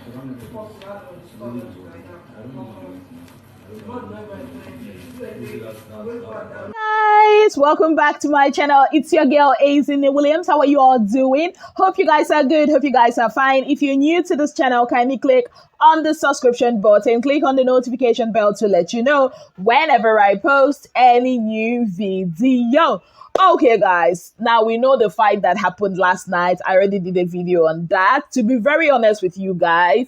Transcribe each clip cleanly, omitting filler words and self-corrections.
Guys, welcome back to my channel. It's your girl Bbnaija Williams. How are you all doing? Hope you guys are good. Hope you guys are fine. If you're new to this channel, kindly click on the subscription button, click on the notification bell to let you know whenever I post any new video. Okay, guys, now we know the fight that happened last night. I already did a video on that. To be very honest with you guys,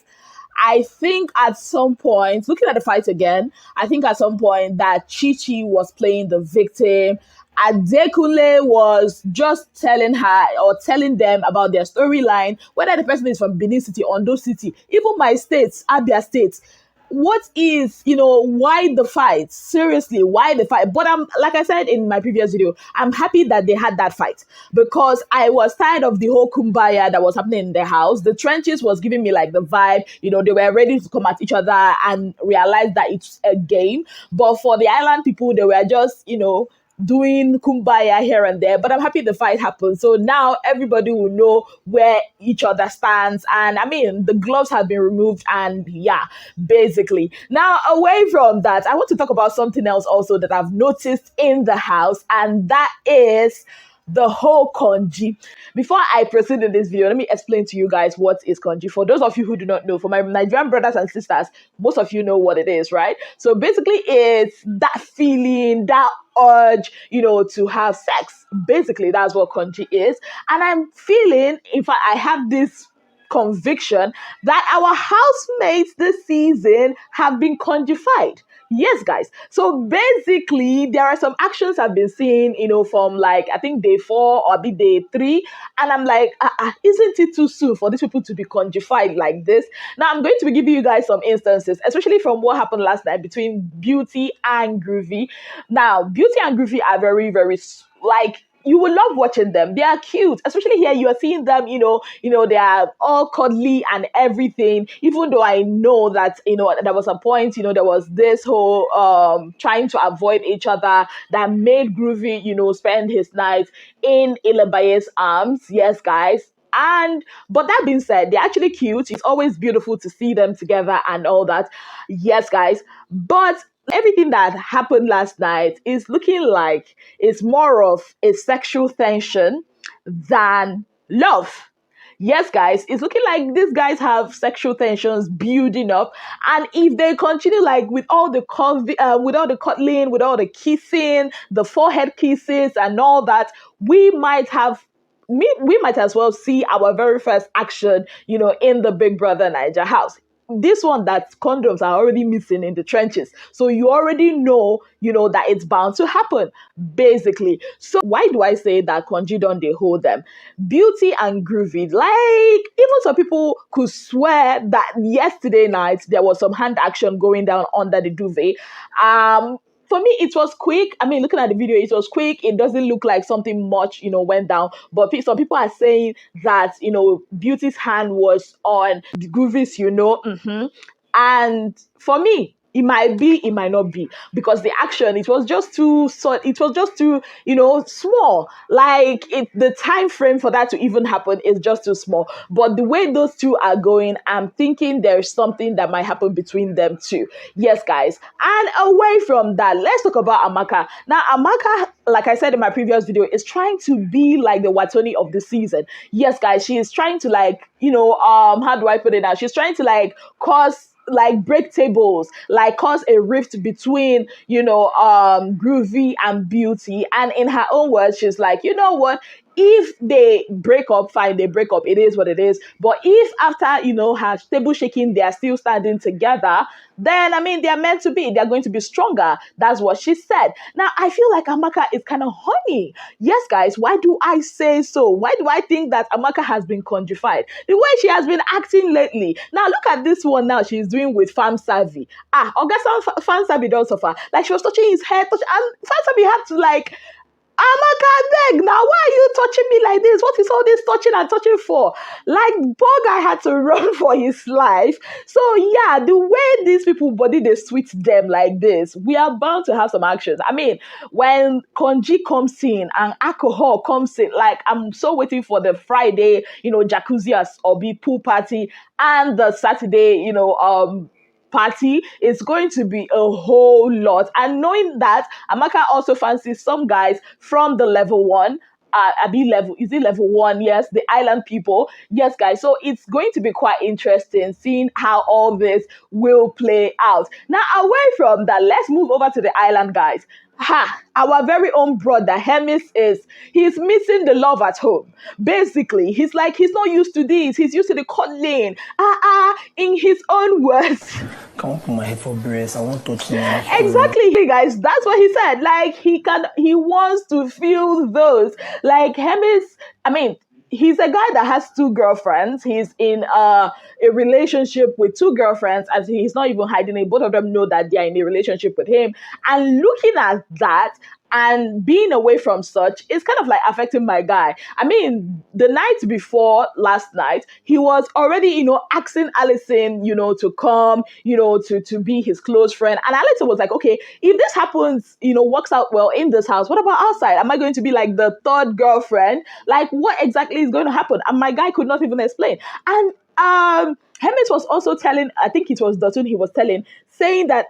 I think at some point, looking at the fight again, I think at some point that Chichi was playing the victim. Adekunle was just telling her or telling them about their storyline, whether the person is from Benin City, Ondo City, even my states, Abia State. What is, why the fight? Seriously, why the fight? But like I said in my previous video, I'm happy that they had that fight because I was tired of the whole kumbaya that was happening in their house. The trenches was giving me like the vibe, they were ready to come at each other and realize that it's a game. But for the island people, they were just, doing kumbaya here and there, but I'm happy the fight happened. So now everybody will know where each other stands. And I mean, the gloves have been removed and yeah, basically. Now, away from that, I want to talk about something else also that I've noticed in the house, and that is the whole Konji. Before I proceed in this video, let me explain to you guys what is Konji. For those of you who do not know, for my Nigerian brothers and sisters, most of you know what it is, right? So basically it's that feeling, that urge, to have sex. Basically, that's what Konji is. And I'm feeling, in fact, I have this conviction that our housemates this season have been conjified. Yes, guys. So basically, there are some actions I've been seeing, from like, I think day 4 or day 3. And I'm like, isn't it too soon for these people to be conjified like this? Now, I'm going to be giving you guys some instances, especially from what happened last night between Beauty and Groovy. Now, Beauty and Groovy are very, very, you will love watching them. They are cute, especially here. You are seeing them, they are all cuddly and everything. Even though I know that, there was a point, there was this whole trying to avoid each other that made Groovy, spend his night in Bbnaija's arms. Yes, guys. But that being said, they're actually cute. It's always beautiful to see them together and all that. Yes, guys. But everything that happened last night is looking like it's more of a sexual tension than love. Yes, guys, it's looking like these guys have sexual tensions building up, and if they continue like with all the cuddling, with all the kissing, the forehead kisses, and all that, we might as well see our very first action, in the Big Brother Naija house. This one that condoms are already missing in the trenches. So you already know, that it's bound to happen, basically. So why do I say that Konji don't they hold them? Beauty and Groovy, like even some people could swear that yesterday night there was some hand action going down under the duvet. For me, it was quick. I mean, looking at the video, it was quick. It doesn't look like something much, went down. But some people are saying that, Beauty's hand was on Groovy's, And for me, it might be, it might not be, because the action, it was just too small. Like the time frame for that to even happen is just too small. But the way those two are going, I'm thinking there's something that might happen between them too. Yes, guys. And away from that, let's talk about Amaka. Now, Amaka, like I said in my previous video, is trying to be like the Watoni of the season. Yes, guys, she is trying to how do I put it now? She's trying to break tables, cause a rift between, Groovy and Beauty. And in her own words, she's like, you know what? If they break up, fine, they break up. It is what it is. But if after, her table shaking, they are still standing together, then, they're meant to be. They're going to be stronger. That's what she said. Now, I feel like Amaka is kind of horny. Yes, guys, why do I say so? Why do I think that Amaka has been conjified? The way she has been acting lately. Now, look at this one now she's doing with Farm Savvy. August Farm Savvy don't suffer. Like, she was touching his head, and Farm Savvy had to, Amaka, beg now. Why are you touching me like this? What is all this touching and touching for? Like, poor guy had to run for his life. So yeah, the way these people body they sweet them like this, we are bound to have some actions. I mean, when Konji comes in and alcohol comes in, like I'm so waiting for the Friday, jacuzzi or be pool party and the Saturday, party is going to be a whole lot. And knowing that Amaka also fancies some guys from the level one. Is it level one? Yes, the island people. Yes, guys. So it's going to be quite interesting seeing how all this will play out. Now, away from that, let's move over to the island, guys. Our very own brother Hermes he's missing the love at home. Basically, he's not used to this. He's used to the cuddling. In his own words. Come on, put my head for breast. I want to touch you. Exactly, guys. That's what he said. Like he wants to feel those. Like Hermes, I mean, he's a guy that has two girlfriends. He's in a relationship with two girlfriends, as he's not even hiding it. Both of them know that they are in a relationship with him. And looking at that and being away from such is kind of like affecting my guy. I mean, the night before last night, he was already, asking Allison, to come, to be his close friend. And Allison was like, okay, if this happens, works out well in this house, what about outside? Am I going to be like the third girlfriend? Like, what exactly is going to happen? And my guy could not even explain. And Hermes was also telling, I think it was Dotun he was telling, saying that,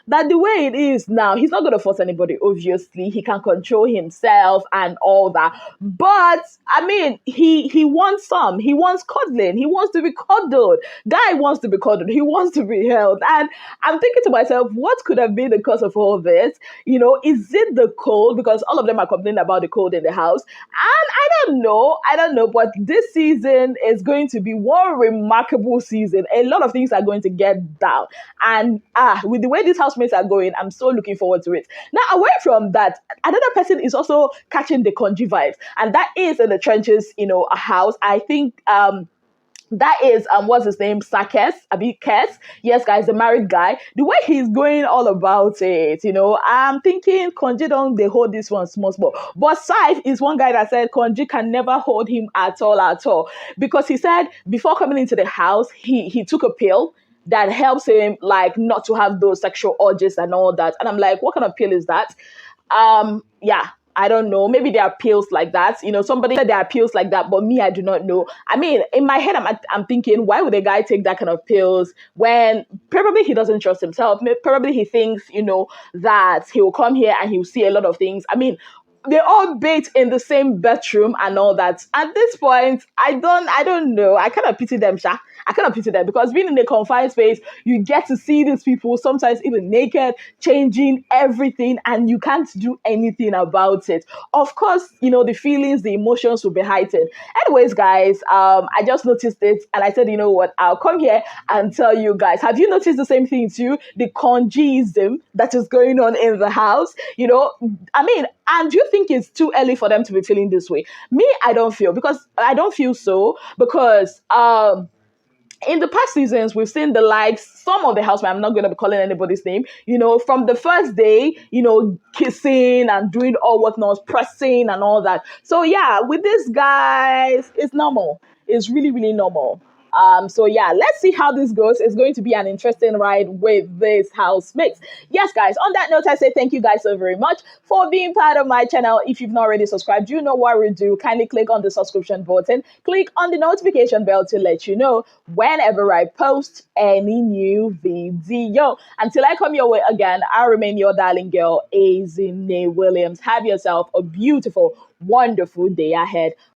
that the way it is now, he's not going to force anybody, obviously. He can control himself and all that. But, I mean, he wants some. He wants cuddling. He wants to be cuddled. Guy wants to be cuddled. He wants to be held. And I'm thinking to myself, what could have been the cause of all this? Is it the cold? Because all of them are complaining about the cold in the house. And I don't know. But this season is going to be one remarkable season. A lot of things are going to get down. And, with the way this housemates are going, I'm so looking forward to it. Now, away from that, another person is also catching the Konji vibes, and that is in the trenches, a house. I think that is what's his name? Sakes, Kes. Yes, guys, the married guy. The way he's going all about it, I'm thinking Konji don't they hold this one small. But Saif is one guy that said Konji can never hold him at all. Because he said before coming into the house, he took a pill that helps him like not to have those sexual urges and all that. And I'm like, what kind of pill is that? Yeah, I don't know. Maybe there are pills like that. Somebody said there are pills like that, but me, I do not know. I mean, in my head, I'm thinking, why would a guy take that kind of pills when probably he doesn't trust himself? Probably he thinks, that he will come here and he'll see a lot of things. I mean, they all bathe in the same bedroom and all that. At this point, I don't know. I kind of pity them, Sha. I kind of pity them because being in a confined space, you get to see these people sometimes even naked, changing everything, and you can't do anything about it. Of course, the feelings, the emotions will be heightened. Anyways, guys, I just noticed it and I said, you know what? I'll come here and tell you guys. Have you noticed the same thing too? The Konjiism that is going on in the house. I mean, and do you think it's too early for them to be feeling this way? Me, I don't feel so because in the past seasons, we've seen the likes, some of the housemen, I'm not going to be calling anybody's name, from the first day, kissing and doing all whatnot, pressing and all that. So yeah, with these guys, it's normal. It's really, really normal. So yeah, let's see how this goes. It's going to be an interesting ride with this housemates. Yes, guys, on that note, I say thank you guys so very much for being part of my channel. If you've not already subscribed, you know what we do. Kindly click on the subscription button. Click on the notification bell to let you know whenever I post any new video. Until I come your way again, I'll remain your darling girl, Bbnaija Williams. Have yourself a beautiful, wonderful day ahead.